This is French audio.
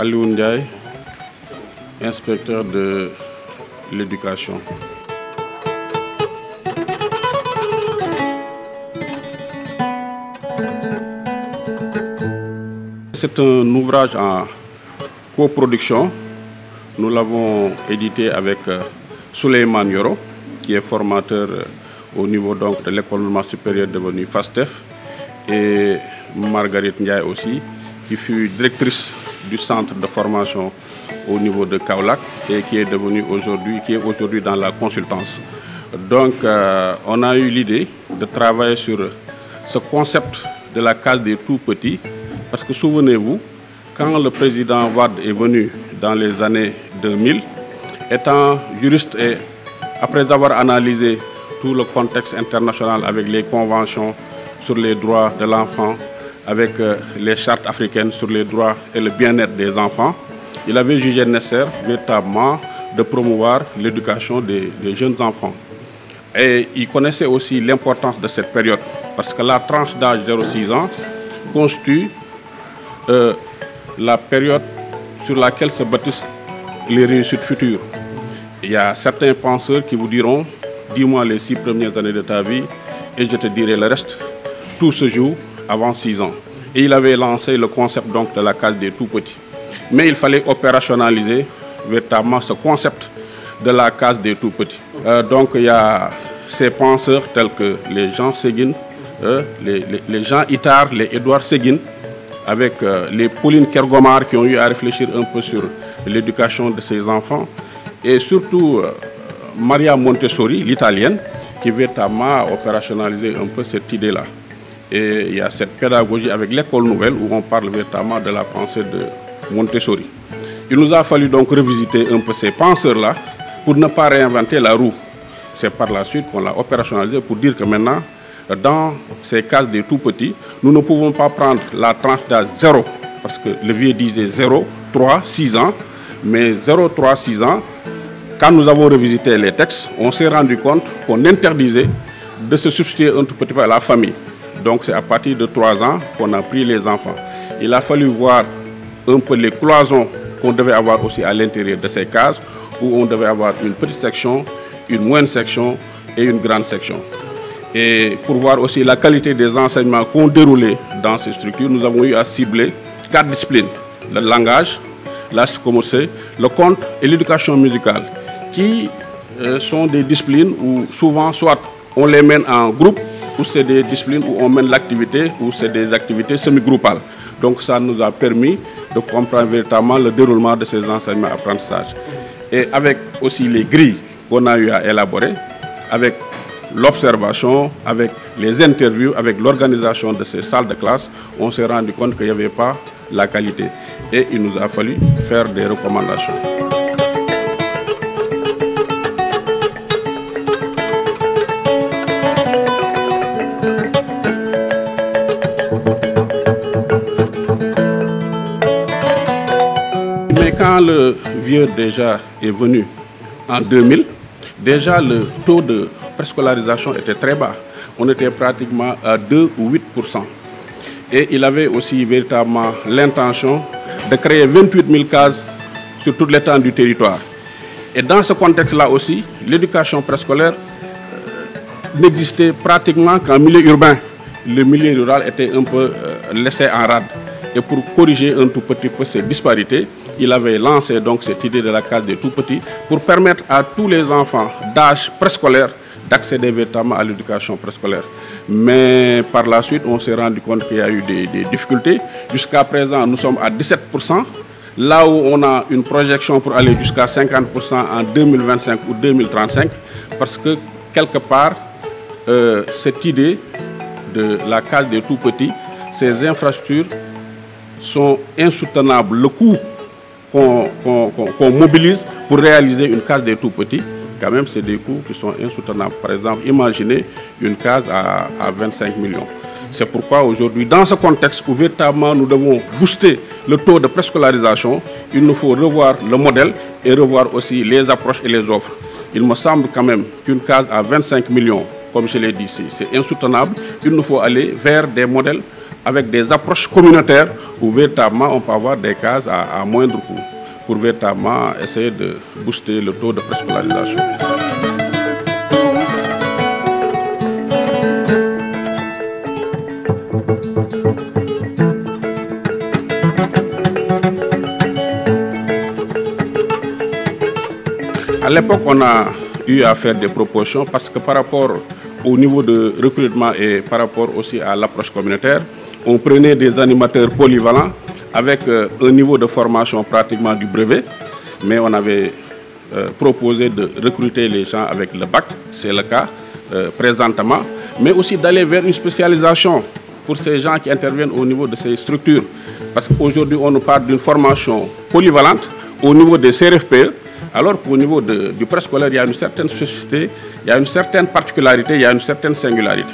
Alioune Ndiaye, inspecteur de l'éducation. C'est un ouvrage en coproduction. Nous l'avons édité avec Souleymane Yoro, qui est formateur au niveau donc, de l'école normale supérieure devenue FASTEF, et Marguerite Ndiaye aussi, qui fut directrice du centre de formation au niveau de Kaolack et qui est aujourd'hui dans la consultance. Donc on a eu l'idée de travailler sur ce concept de la case des tout-petits, parce que souvenez-vous, quand le président Wade est venu dans les années 2000, étant juriste et après avoir analysé tout le contexte international avec les conventions sur les droits de l'enfant, avec les chartes africaines sur les droits et le bien-être des enfants, il avait jugé nécessaire véritablement de promouvoir l'éducation des jeunes enfants. Et il connaissait aussi l'importance de cette période, parce que la tranche d'âge 0-6 ans constitue la période sur laquelle se bâtissent les réussites futures. Il y a certains penseurs qui vous diront, dis-moi les 6 premières années de ta vie et je te dirai le reste. Tout se joue avant 6 ans. Et il avait lancé le concept donc, de la case des tout-petits. Mais il fallait opérationnaliser véritablement ce concept de la case des tout-petits. Donc il y a ces penseurs tels que les Jean Séguin, les Jean Itard, les Édouard Séguin, avec les Pauline Kergomar qui ont eu à réfléchir un peu sur l'éducation de ces enfants. Et surtout Maria Montessori, l'italienne, qui véritablement a opérationnalisé un peu cette idée-là. Et il y a cette pédagogie avec l'école nouvelle où on parle véritablement de la pensée de Montessori. Il nous a fallu donc revisiter un peu ces penseurs-là pour ne pas réinventer la roue. C'est par la suite qu'on l'a opérationnalisé pour dire que maintenant, dans ces cases des tout-petits, nous ne pouvons pas prendre la tranche d'âge 0, parce que le vieux disait 0, 3, 6 ans, mais 0, 3, 6 ans, quand nous avons revisité les textes, on s'est rendu compte qu'on interdisait de se substituer un tout petit peu à la famille. Donc c'est à partir de 3 ans qu'on a pris les enfants. Il a fallu voir un peu les cloisons qu'on devait avoir aussi à l'intérieur de ces cases, où on devait avoir une petite section, une moyenne section et une grande section. Et pour voir aussi la qualité des enseignements qu'on déroulait dans ces structures, nous avons eu à cibler 4 disciplines. Le langage, la psychomotricité, le conte et l'éducation musicale, qui sont des disciplines où souvent, soit on les mène en groupe, ou c'est des disciplines où on mène l'activité, ou c'est des activités semi-groupales. Donc ça nous a permis de comprendre véritablement le déroulement de ces enseignements-apprentissages. Et avec aussi les grilles qu'on a eu à élaborer, avec l'observation, avec les interviews, avec l'organisation de ces salles de classe, on s'est rendu compte qu'il n'y avait pas la qualité. Et il nous a fallu faire des recommandations. Mais quand le vieux déjà est venu en 2000, déjà le taux de préscolarisation était très bas. On était pratiquement à 2 ou 8%. Et il avait aussi véritablement l'intention de créer 28 000 cases sur toute l'étendue du territoire. Et dans ce contexte-là aussi, l'éducation préscolaire n'existait pratiquement qu'en milieu urbain. Le milieu rural était un peu laissé en rade. Et pour corriger un tout petit peu ces disparités, il avait lancé donc cette idée de la case des tout-petits pour permettre à tous les enfants d'âge préscolaire d'accéder véritablement à l'éducation préscolaire. Mais par la suite, on s'est rendu compte qu'il y a eu des difficultés. Jusqu'à présent, nous sommes à 17%, là où on a une projection pour aller jusqu'à 50% en 2025 ou 2035, parce que quelque part, cette idée de la case des tout-petits, ces infrastructures sont insoutenables. Le coût qu'on mobilise pour réaliser une case des tout-petits, quand même, c'est des coûts qui sont insoutenables. Par exemple, imaginez une case à 25 millions. C'est pourquoi aujourd'hui, dans ce contexte où véritablement nous devons booster le taux de préscolarisation, il nous faut revoir le modèle et revoir aussi les approches et les offres. Il me semble quand même qu'une case à 25 millions, comme je l'ai dit, c'est insoutenable. Il nous faut aller vers des modèles avec des approches communautaires où véritablement on peut avoir des cases à moindre coût pour véritablement essayer de booster le taux de préscolarisation. À l'époque, on a eu à faire des propositions parce que par rapport au niveau de recrutement et par rapport aussi à l'approche communautaire, on prenait des animateurs polyvalents avec un niveau de formation pratiquement du brevet, mais on avait proposé de recruter les gens avec le bac, c'est le cas présentement, mais aussi d'aller vers une spécialisation pour ces gens qui interviennent au niveau de ces structures. Parce qu'aujourd'hui, on nous parle d'une formation polyvalente au niveau des CRFPE, alors qu'au niveau du préscolaire, il y a une certaine spécificité, il y a une certaine particularité, il y a une certaine singularité.